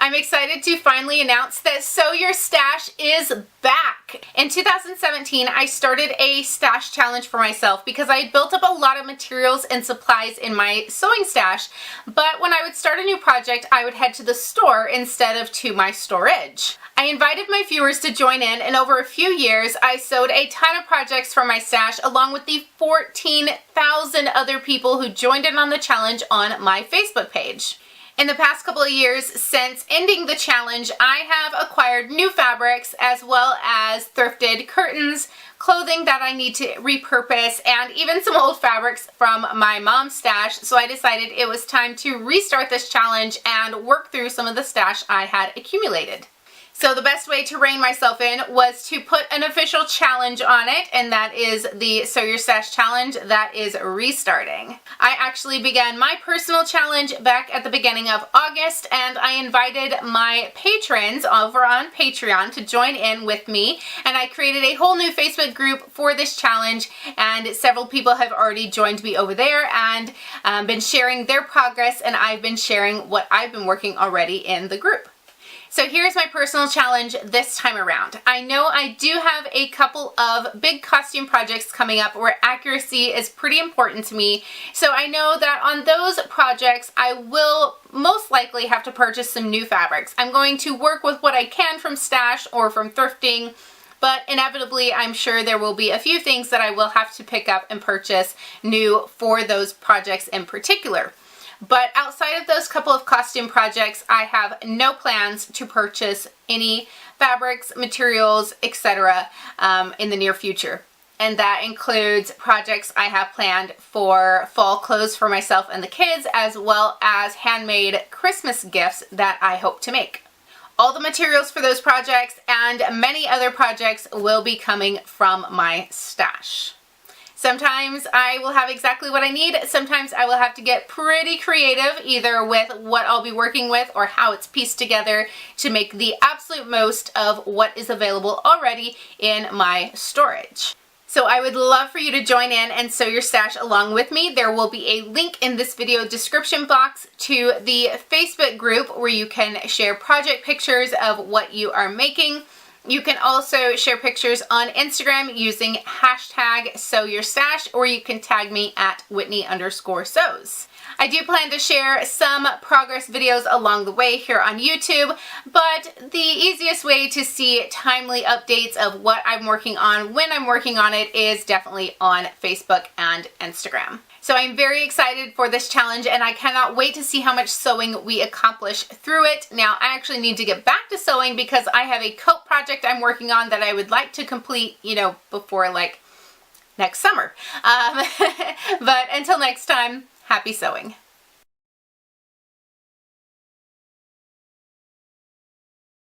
I'm excited to finally announce that Sew Your Stash is back. In 2017, I started a stash challenge for myself because I had built up a lot of materials and supplies in my sewing stash, but when I would start a new project, I would head to the store instead of to my storage. I invited my viewers to join in, and over a few years, I sewed a ton of projects from my stash along with the 14,000 other people who joined in on the challenge on my Facebook page. In the past couple of years since ending the challenge, I have acquired new fabrics as well as thrifted curtains, clothing that I need to repurpose, and even some old fabrics from my mom's stash, so I decided it was time to restart this challenge and work through some of the stash I had accumulated. So the best way to rein myself in was to put an official challenge on it, and that is the Sew Your Stash challenge that is restarting. I actually began my personal challenge back at the beginning of August, and I invited my patrons over on Patreon to join in with me, and I created a whole new Facebook group for this challenge, and several people have already joined me over there and been sharing their progress, and I've been sharing what I've been working already in the group. So here's my personal challenge this time around. I know I do have a couple of big costume projects coming up where accuracy is pretty important to me. So I know that on those projects, I will most likely have to purchase some new fabrics. I'm going to work with what I can from stash or from thrifting, but inevitably I'm sure there will be a few things that I will have to pick up and purchase new for those projects in particular. But outside of those couple of costume projects, I have no plans to purchase any fabrics, materials, etc. In the near future. And that includes projects I have planned for fall clothes for myself and the kids, as well as handmade Christmas gifts that I hope to make. All the materials for those projects and many other projects will be coming from my stash. Sometimes I will have exactly what I need. Sometimes I will have to get pretty creative, either with what I'll be working with or how it's pieced together to make the absolute most of what is available already in my storage. So I would love for you to join in and sew your stash along with me. There will be a link in this video description box to the Facebook group where you can share project pictures of what you are making. You can also share pictures on Instagram using hashtag #SewYourStash, or you can tag me at Whitney_sews. I do plan to share some progress videos along the way here on YouTube, but the easiest way to see timely updates of what I'm working on when I'm working on it is definitely on Facebook and Instagram. So I'm very excited for this challenge, and I cannot wait to see how much sewing we accomplish through it. Now, I actually need to get back to sewing because I have a coat project I'm working on that I would like to complete, before like next summer. But until next time, happy sewing.